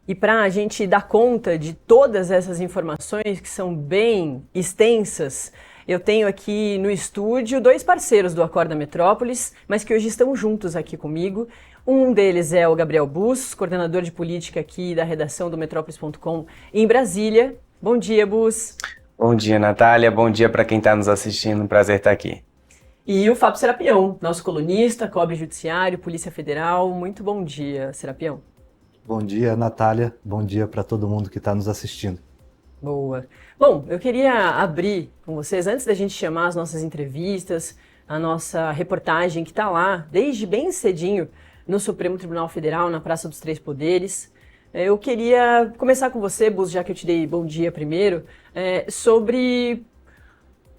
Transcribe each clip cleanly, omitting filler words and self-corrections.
E para a gente dar conta de todas essas informações que são bem extensas, eu tenho aqui no estúdio dois parceiros do Acorda Metrópolis, mas que hoje estão juntos aqui comigo. Um deles é o Gabriel Bus, coordenador de política aqui da redação do Metrópolis.com em Brasília. Bom dia, Bus. Bom dia, Natália. Bom dia para quem está nos assistindo. Um prazer estar aqui. E o Fábio Serapião, nosso colunista, cobre judiciário, Polícia Federal. Muito bom dia, Serapião. Bom dia, Natália. Bom dia para todo mundo que está nos assistindo. Boa. Bom, eu queria abrir com vocês, antes da gente chamar as nossas entrevistas, a nossa reportagem que está lá, desde bem cedinho, no Supremo Tribunal Federal, na Praça dos Três Poderes. Eu queria começar com você, Bus, já que eu te dei bom dia primeiro, sobre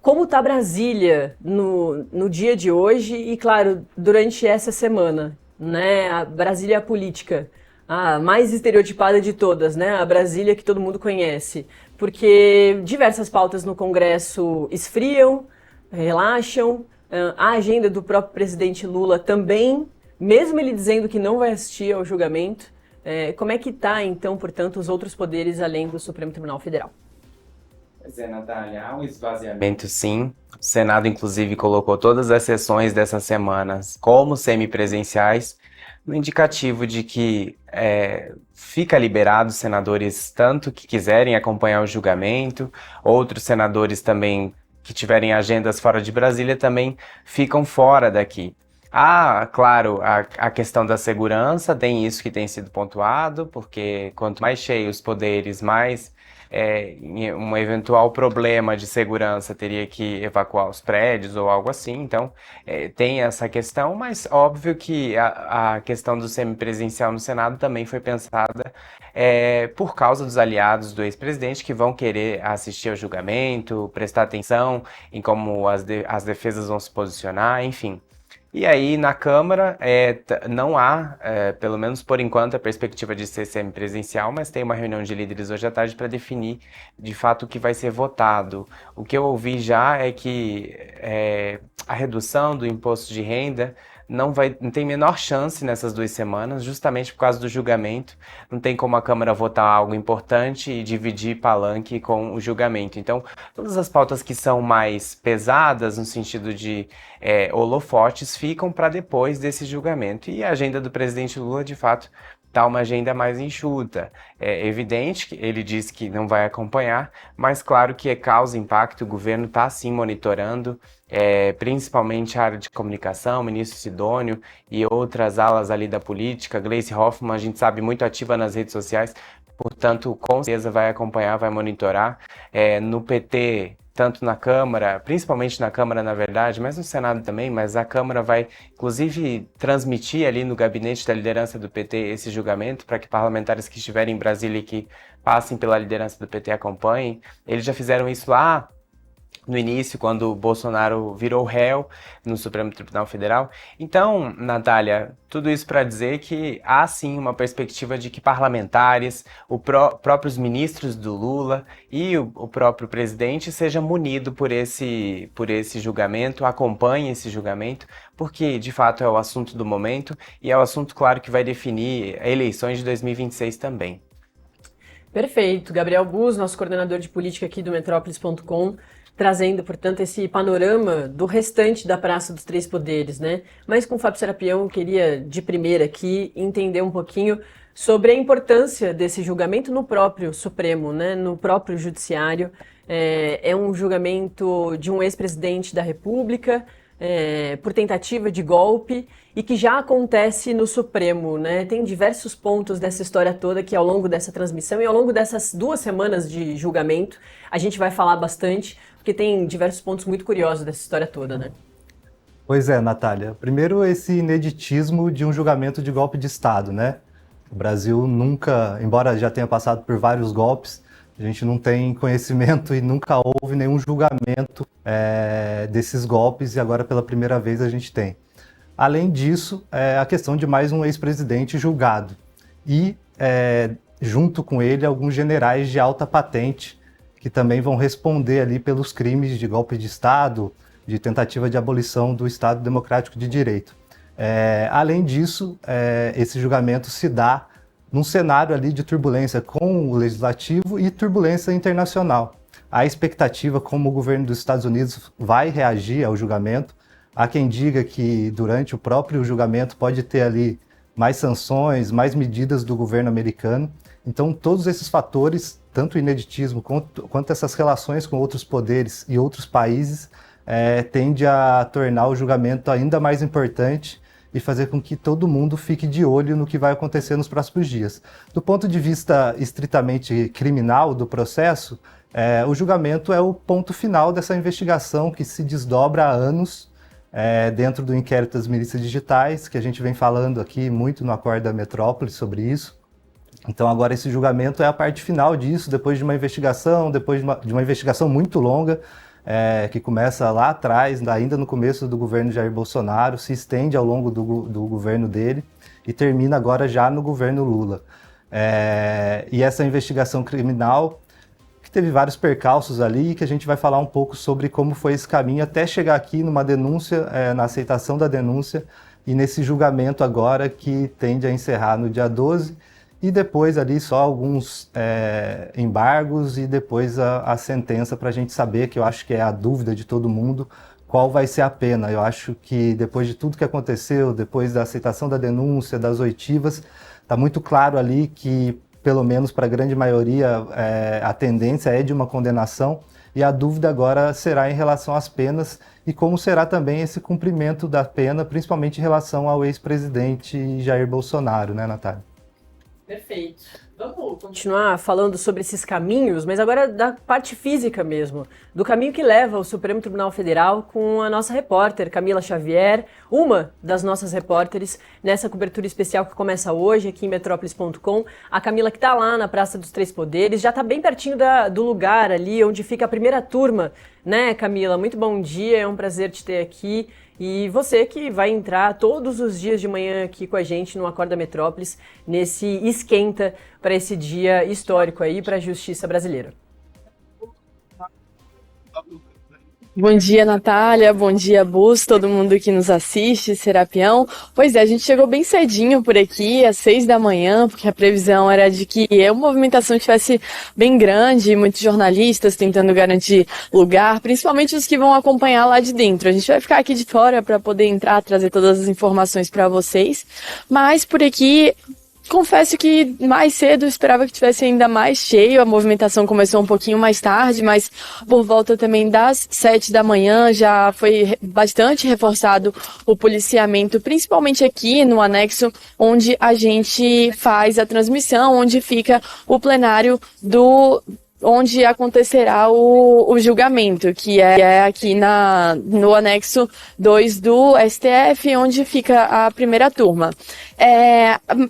como está Brasília no dia de hoje e, claro, durante essa semana, né? A Brasília política, a mais estereotipada de todas, né? A Brasília que todo mundo conhece. Porque diversas pautas no Congresso esfriam, relaxam, a agenda do próprio presidente Lula também, mesmo ele dizendo que não vai assistir ao julgamento. Como é que está, então, portanto, os outros poderes além do Supremo Tribunal Federal? Pois é, Natália, há um esvaziamento sim. O Senado, inclusive, colocou todas as sessões dessas semanas como semipresenciais, no indicativo de que fica liberado senadores tanto que quiserem acompanhar o julgamento, outros senadores também que tiverem agendas fora de Brasília também ficam fora daqui. Claro, a questão da segurança, tem isso que tem sido pontuado, porque quanto mais cheios os poderes, mais um eventual problema de segurança teria que evacuar os prédios ou algo assim. Então, tem essa questão, mas óbvio que a questão do semipresencial no Senado também foi pensada por causa dos aliados do ex-presidente que vão querer assistir ao julgamento, prestar atenção em como as defesas vão se posicionar, enfim. E aí, na Câmara, não há, pelo menos por enquanto, a perspectiva de ser semipresencial, mas tem uma reunião de líderes hoje à tarde para definir, de fato, o que vai ser votado. O que eu ouvi já é que a redução do imposto de renda não tem menor chance nessas 2 semanas, justamente por causa do julgamento. Não tem como a Câmara votar algo importante e dividir palanque com o julgamento. Então, todas as pautas que são mais pesadas, no sentido de holofotes, ficam para depois desse julgamento. E a agenda do presidente Lula, de fato, está uma agenda mais enxuta. É evidente que ele disse que não vai acompanhar, mas claro que causa impacto, o governo está sim monitorando, principalmente a área de comunicação, o ministro Sidônio e outras alas ali da política. Gleisi Hoffmann, a gente sabe, muito ativa nas redes sociais, portanto, com certeza vai acompanhar, vai monitorar. No PT, tanto na Câmara, principalmente na Câmara, na verdade, mas no Senado também, mas a Câmara vai, inclusive, transmitir ali no gabinete da liderança do PT esse julgamento, para que parlamentares que estiverem em Brasília e que passem pela liderança do PT acompanhem. Eles já fizeram isso lá no início, quando o Bolsonaro virou réu no Supremo Tribunal Federal. Então, Natália, tudo isso para dizer que há sim uma perspectiva de que parlamentares, próprios ministros do Lula e o próprio presidente seja munido por esse julgamento, acompanhe esse julgamento, porque de fato é o assunto do momento e é o assunto, claro, que vai definir eleições de 2026 também. Perfeito. Gabriel Bus, nosso coordenador de política aqui do Metrópolis.com, trazendo, portanto, esse panorama do restante da Praça dos Três Poderes, né? Mas com o Fábio Serapião, eu queria, de primeira aqui, entender um pouquinho sobre a importância desse julgamento no próprio Supremo, né? No próprio Judiciário. É um julgamento de um ex-presidente da República, por tentativa de golpe, e que já acontece no Supremo, né? Tem diversos pontos dessa história toda que ao longo dessa transmissão e ao longo dessas 2 semanas de julgamento a gente vai falar bastante, porque tem diversos pontos muito curiosos dessa história toda, né? Pois é, Natália. Primeiro, esse ineditismo de um julgamento de golpe de Estado, né? O Brasil nunca, embora já tenha passado por vários golpes, a gente não tem conhecimento e nunca houve nenhum julgamento desses golpes, e agora pela primeira vez a gente tem. Além disso, a questão de mais um ex-presidente julgado e, junto com ele, alguns generais de alta patente que também vão responder ali pelos crimes de golpe de Estado, de tentativa de abolição do Estado Democrático de Direito. Além disso, esse julgamento se dá num cenário ali de turbulência com o legislativo e turbulência internacional. Há expectativa como o governo dos Estados Unidos vai reagir ao julgamento. Há quem diga que durante o próprio julgamento pode ter ali mais sanções, mais medidas do governo americano. Então, todos esses fatores, tanto o ineditismo quanto essas relações com outros poderes e outros países, tende a tornar o julgamento ainda mais importante e fazer com que todo mundo fique de olho no que vai acontecer nos próximos dias. Do ponto de vista estritamente criminal do processo, o julgamento é o ponto final dessa investigação que se desdobra há anos dentro do inquérito das milícias digitais, que a gente vem falando aqui muito no Acorda Metrópole sobre isso. Então agora esse julgamento é a parte final disso, depois de uma investigação, de uma investigação muito longa, que começa lá atrás, ainda no começo do governo Jair Bolsonaro, se estende ao longo do governo dele e termina agora já no governo Lula. E essa investigação criminal, que teve vários percalços ali, que a gente vai falar um pouco sobre como foi esse caminho até chegar aqui numa denúncia, na aceitação da denúncia e nesse julgamento agora que tende a encerrar no dia 12, e depois ali só alguns embargos e depois a sentença para a gente saber, que eu acho que é a dúvida de todo mundo, qual vai ser a pena. Eu acho que depois de tudo que aconteceu, depois da aceitação da denúncia, das oitivas, está muito claro ali que, pelo menos para a grande maioria, a tendência é de uma condenação, e a dúvida agora será em relação às penas e como será também esse cumprimento da pena, principalmente em relação ao ex-presidente Jair Bolsonaro, né, Natália? Perfeito. Vamos continuar falando sobre esses caminhos, mas agora da parte física mesmo, do caminho que leva ao Supremo Tribunal Federal, com a nossa repórter Camila Xavier, uma das nossas repórteres, nessa cobertura especial que começa hoje aqui em Metrópolis.com. A Camila, que está lá na Praça dos Três Poderes, já está bem pertinho do lugar ali onde fica a primeira turma, né, Camila? Muito bom dia, é um prazer te ter aqui. E você que vai entrar todos os dias de manhã aqui com a gente no Acorda Metrópolis, nesse esquenta para esse dia histórico aí para a justiça brasileira. Bom dia, Natália. Bom dia, Bus, todo mundo que nos assiste, Serapião. Pois é, a gente chegou bem cedinho por aqui, às 6 da manhã, porque a previsão era de que a movimentação estivesse bem grande, muitos jornalistas tentando garantir lugar, principalmente os que vão acompanhar lá de dentro. A gente vai ficar aqui de fora para poder entrar, trazer todas as informações para vocês, mas por aqui... Confesso que mais cedo eu esperava que tivesse ainda mais cheio, a movimentação começou um pouquinho mais tarde, mas por volta também das 7 da manhã já foi bastante reforçado o policiamento, principalmente aqui no anexo onde a gente faz a transmissão, onde fica o plenário onde acontecerá o julgamento, que é aqui no anexo 2 do STF, onde fica a primeira turma.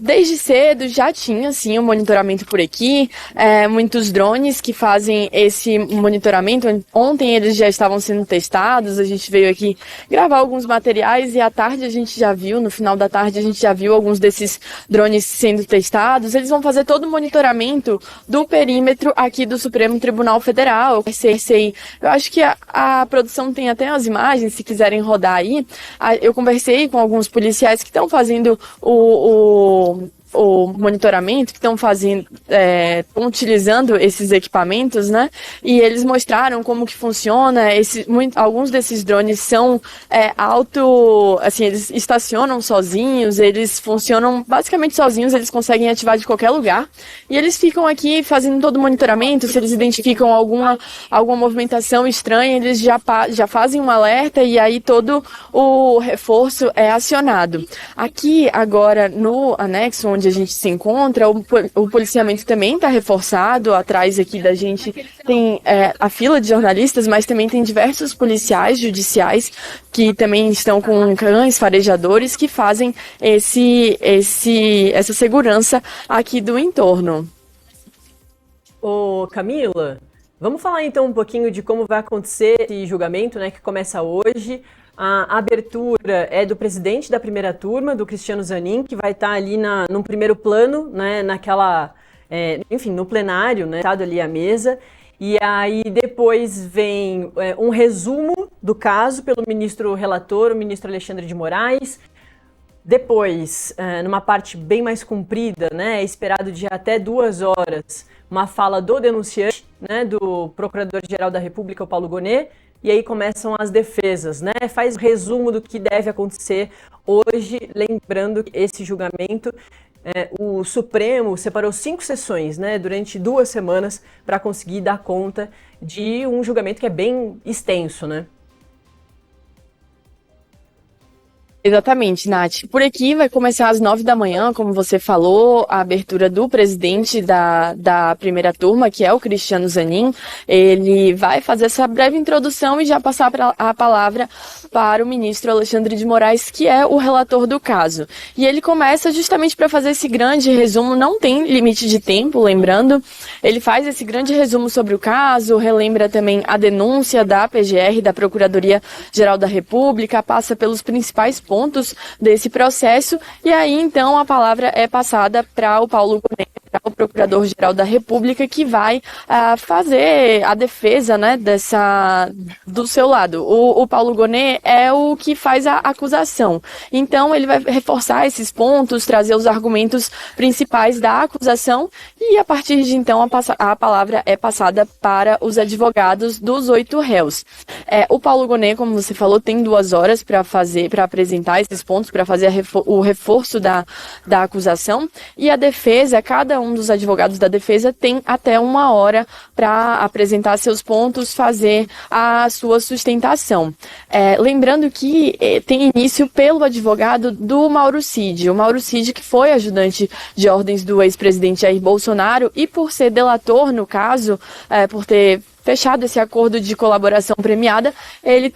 Desde cedo já tinha, sim, um monitoramento por aqui, muitos drones que fazem esse monitoramento. Ontem eles já estavam sendo testados, a gente veio aqui gravar alguns materiais e à tarde a gente já viu, no final da tarde a gente já viu alguns desses drones sendo testados. Eles vão fazer todo o monitoramento do perímetro aqui do Supremo Tribunal Federal. Eu acho que a produção tem até as imagens, se quiserem rodar aí. Eu conversei com alguns policiais que estão fazendo o monitoramento, que estão utilizando esses equipamentos, né? E eles mostraram como que funciona. Alguns desses drones são eles estacionam sozinhos, eles funcionam basicamente sozinhos, eles conseguem ativar de qualquer lugar. E eles ficam aqui fazendo todo o monitoramento. Se eles identificam alguma movimentação estranha, eles já fazem um alerta e aí todo o reforço é acionado. Aqui, agora, no anexo onde a gente se encontra, o policiamento também está reforçado. Atrás aqui da gente tem a fila de jornalistas, mas também tem diversos policiais judiciais que também estão com cães farejadores que fazem essa segurança aqui do entorno. Ô Camila, vamos falar então um pouquinho de como vai acontecer esse julgamento, né, que começa hoje. A abertura é do presidente da primeira turma, do Cristiano Zanin, que vai estar ali no primeiro plano, né, no plenário, né, sentado ali à mesa. E aí depois vem um resumo do caso pelo ministro relator, o ministro Alexandre de Moraes. Depois, numa parte bem mais comprida, né, é esperado de até 2 horas, uma fala do denunciante, né, do Procurador-Geral da República, o Paulo Gonet, e aí começam as defesas, né, faz um resumo do que deve acontecer hoje, lembrando que esse julgamento, o Supremo separou 5 sessões, né, durante 2 semanas para conseguir dar conta de um julgamento que é bem extenso, né. Exatamente, Nath. Por aqui vai começar às 9 da manhã, como você falou, a abertura do presidente da primeira turma, que é o Cristiano Zanin. Ele vai fazer essa breve introdução e já passar a palavra para o ministro Alexandre de Moraes, que é o relator do caso. E ele começa justamente para fazer esse grande resumo, não tem limite de tempo, lembrando. Ele faz esse grande resumo sobre o caso, relembra também a denúncia da PGR, da Procuradoria-Geral da República, passa pelos principais pontos desse processo, e aí então a palavra é passada para o Paulo Gonet, o Procurador-Geral da República, que vai fazer a defesa, né, do seu lado. O Paulo Gonet é o que faz a acusação. Então ele vai reforçar esses pontos, trazer os argumentos principais da acusação, e a partir de então a palavra é passada para os advogados dos 8 réus. O Paulo Gonet, como você falou, tem 2 horas para apresentar esses pontos, para fazer o reforço da acusação, e a defesa, cada um dos advogados da defesa tem até 1 hora para apresentar seus pontos, fazer a sua sustentação. Lembrando que tem início pelo advogado do Mauro Cid. O Mauro Cid, que foi ajudante de ordens do ex-presidente Jair Bolsonaro, e por ser delator no caso, por ter fechado esse acordo de colaboração premiada, ele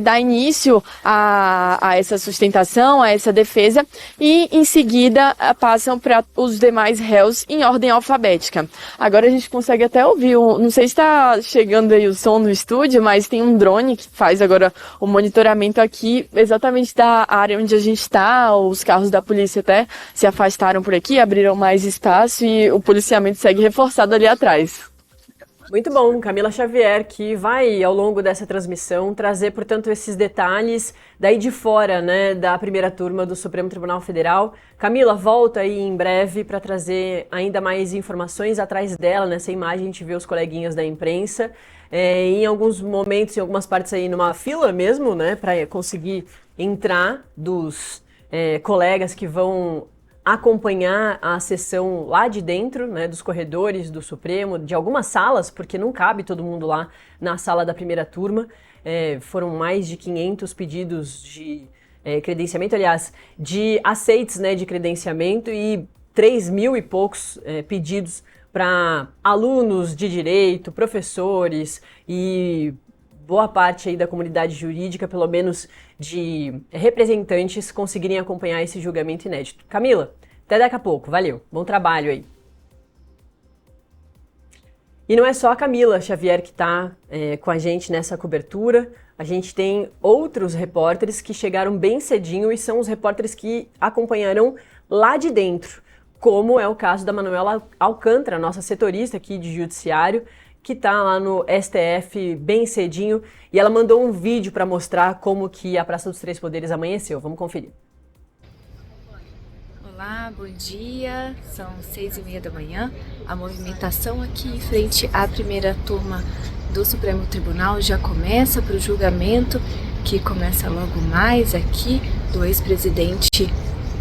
dá início a essa sustentação, a essa defesa, e em seguida passam para os demais réus em ordem alfabética. Agora a gente consegue até ouvir, não sei se está chegando aí o som no estúdio, mas tem um drone que faz agora o monitoramento aqui, exatamente da área onde a gente está. Os carros da polícia até se afastaram por aqui, abriram mais espaço, e o policiamento segue reforçado ali atrás. Muito bom, Camila Xavier, que vai, ao longo dessa transmissão, trazer, portanto, esses detalhes daí de fora, né, da primeira turma do Supremo Tribunal Federal. Camila, volta aí em breve para trazer ainda mais informações. Atrás dela, nessa imagem, a gente vê os coleguinhas da imprensa, em alguns momentos, em algumas partes aí, numa fila mesmo, né, para conseguir entrar dos colegas que vão acompanhar a sessão lá de dentro, né, dos corredores do Supremo, de algumas salas, porque não cabe todo mundo lá na sala da primeira turma. Foram mais de 500 pedidos de credenciamento, aliás, de aceites, né, de credenciamento, e 3.000 e poucos pedidos para alunos de direito, professores e boa parte aí da comunidade jurídica, pelo menos de representantes, conseguirem acompanhar esse julgamento inédito. Camila, até daqui a pouco. Valeu. Bom trabalho aí. E não é só a Camila Xavier que está com a gente nessa cobertura. A gente tem outros repórteres que chegaram bem cedinho e são os repórteres que acompanharão lá de dentro, como é o caso da Manuela Alcântara, nossa setorista aqui de judiciário, que está lá no STF bem cedinho, e ela mandou um vídeo para mostrar como que a Praça dos Três Poderes amanheceu. Vamos conferir. Olá, bom dia. São 6h30 da manhã. A movimentação aqui em frente à primeira turma do Supremo Tribunal já começa para o julgamento, que começa logo mais aqui, do ex-presidente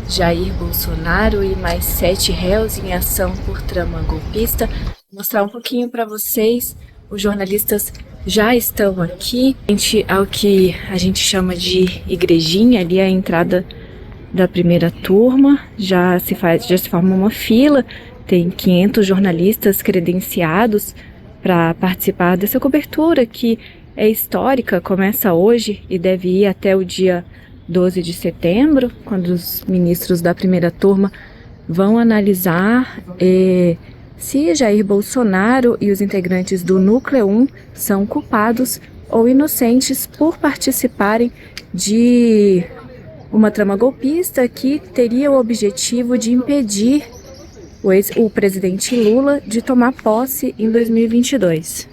Jair Bolsonaro e mais 7 réus em ação por trama golpista. Vou mostrar um pouquinho para vocês. Os jornalistas já estão aqui, ao que a gente chama de igrejinha, ali é a entrada da primeira turma. Já se forma uma fila, tem 500 jornalistas credenciados para participar dessa cobertura, que é histórica, começa hoje e deve ir até o dia 12 de setembro, quando os ministros da primeira turma vão analisar se Jair Bolsonaro e os integrantes do Núcleo 1 são culpados ou inocentes por participarem de uma trama golpista que teria o objetivo de impedir o presidente Lula de tomar posse em 2022.